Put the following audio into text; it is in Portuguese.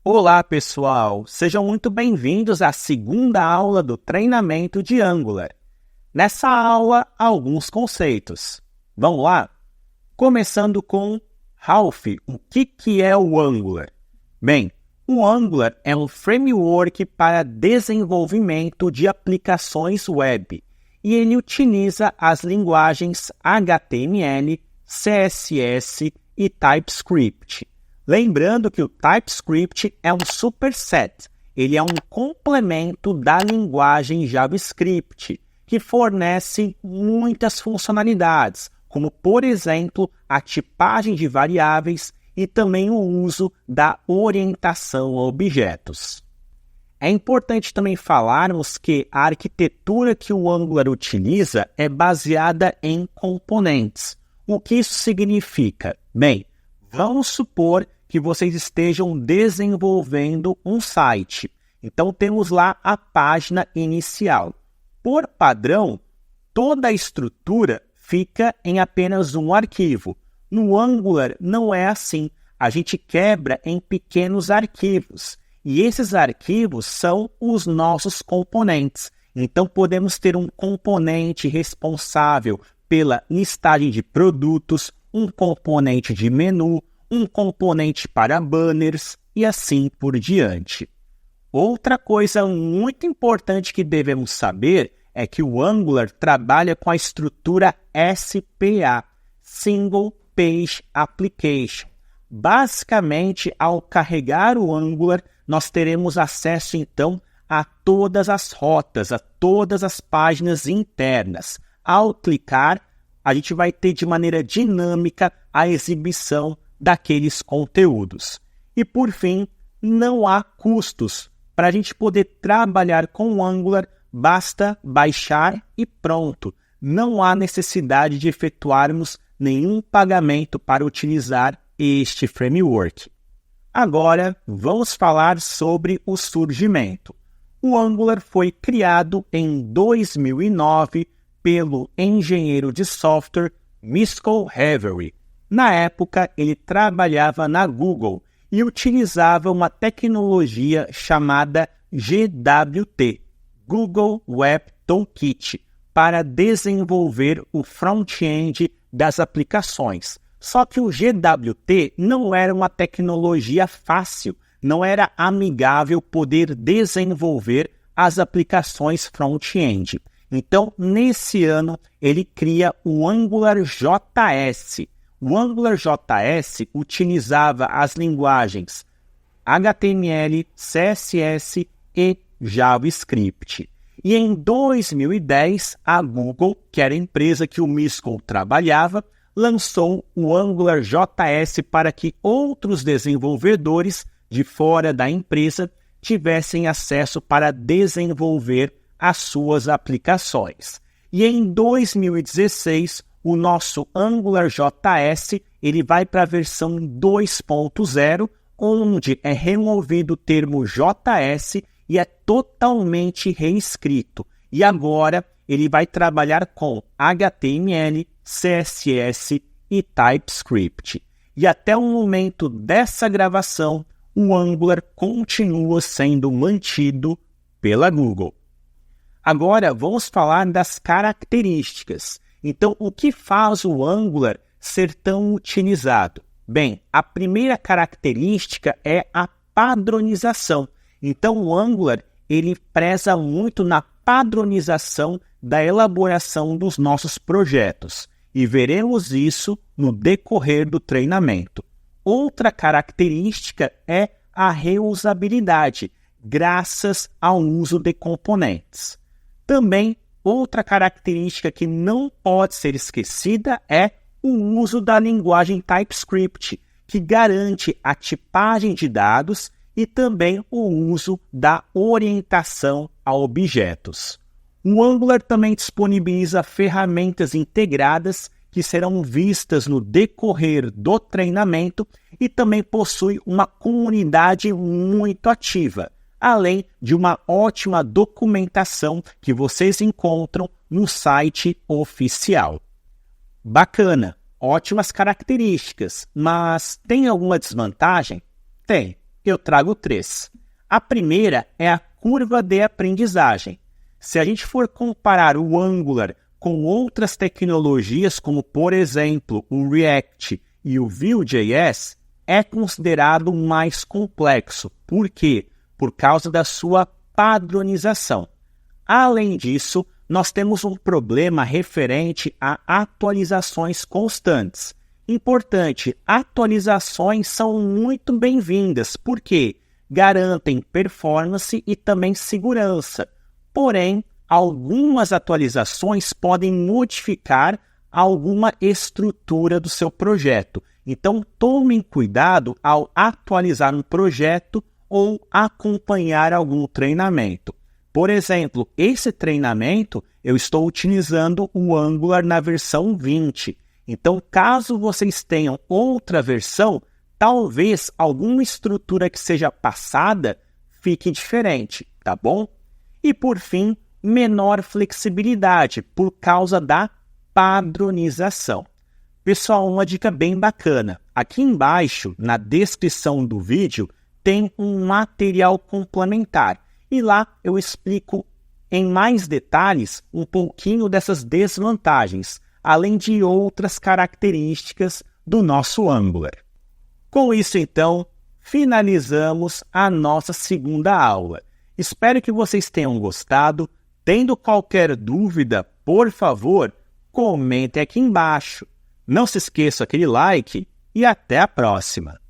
Olá, pessoal! Sejam muito bem-vindos à segunda aula do treinamento de Angular. Nessa aula, alguns conceitos. Vamos lá? Começando com Ralph, o que é o Angular? Bem, o Angular é um framework para desenvolvimento de aplicações web e ele utiliza as linguagens HTML, CSS e TypeScript. Lembrando que o TypeScript é um superset, ele é um complemento da linguagem JavaScript, que fornece muitas funcionalidades, como, por exemplo, a tipagem de variáveis e também o uso da orientação a objetos. É importante também falarmos que a arquitetura que o Angular utiliza é baseada em componentes. O que isso significa? Bem, vamos supor que vocês estejam desenvolvendo um site. Então, temos lá a página inicial. Por padrão, toda a estrutura fica em apenas um arquivo. No Angular, não é assim. A gente quebra em pequenos arquivos. E esses arquivos são os nossos componentes. Então, podemos ter um componente responsável pela listagem de produtos, um componente de menu, um componente para banners e assim por diante. Outra coisa muito importante que devemos saber é que o Angular trabalha com a estrutura SPA, Single Page Application. Basicamente, ao carregar o Angular, nós teremos acesso então a todas as rotas, a todas as páginas internas. Ao clicar, a gente vai ter de maneira dinâmica a exibição daqueles conteúdos. E por fim, não há custos. Para a gente poder trabalhar com o Angular, basta baixar e pronto. Não há necessidade de efetuarmos nenhum pagamento para utilizar este framework. Agora, vamos falar sobre o surgimento. O Angular foi criado em 2009 pelo engenheiro de software Michael Havery. Na época, ele trabalhava na Google e utilizava uma tecnologia chamada GWT, Google Web Toolkit, para desenvolver o front-end das aplicações. Só que o GWT não era uma tecnologia fácil, não era amigável poder desenvolver as aplicações front-end. Então, nesse ano, ele cria o Angular JS. O Angular JS utilizava as linguagens HTML, CSS e JavaScript. E em 2010, a Google, que era a empresa que o Michael trabalhava, lançou o Angular JS para que outros desenvolvedores de fora da empresa tivessem acesso para desenvolver as suas aplicações. E em 2016, o nosso Angular JS ele vai para a versão 2.0, onde é removido o termo JS e é totalmente reescrito. E agora ele vai trabalhar com HTML, CSS e TypeScript. E até o momento dessa gravação, o Angular continua sendo mantido pela Google. Agora vamos falar das características. Então, o que faz o Angular ser tão utilizado? Bem, a primeira característica é a padronização. Então, o Angular ele preza muito na padronização da elaboração dos nossos projetos. E veremos isso no decorrer do treinamento. Outra característica é a reusabilidade, graças ao uso de componentes. Também, outra característica que não pode ser esquecida é o uso da linguagem TypeScript, que garante a tipagem de dados e também o uso da orientação a objetos. O Angular também disponibiliza ferramentas integradas que serão vistas no decorrer do treinamento e também possui uma comunidade muito ativa, além de uma ótima documentação que vocês encontram no site oficial. Bacana! ótimas características, mas tem alguma desvantagem? Tem. Eu trago 3. A primeira é a curva de aprendizagem. Se a gente for comparar o Angular com outras tecnologias, como por exemplo o React e o Vue.js, é considerado mais complexo. Por quê? Por causa da sua padronização. Além disso, nós temos um problema referente a atualizações constantes. Importante, atualizações são muito bem-vindas, porque garantem performance e também segurança. Porém, algumas atualizações podem modificar alguma estrutura do seu projeto. Então, tomem cuidado ao atualizar um projeto ou acompanhar algum treinamento. Por exemplo, esse treinamento eu estou utilizando o Angular na versão 20. Então, caso vocês tenham outra versão, talvez alguma estrutura que seja passada fique diferente, tá bom? E por fim, menor flexibilidade por causa da padronização. Pessoal, uma dica bem bacana. Aqui embaixo, na descrição do vídeo, tem um material complementar. E lá eu explico em mais detalhes um pouquinho dessas desvantagens, além de outras características do nosso Angular. Com isso, então, finalizamos a nossa segunda aula. Espero que vocês tenham gostado. Tendo qualquer dúvida, por favor, comentem aqui embaixo. Não se esqueça aquele like e até a próxima!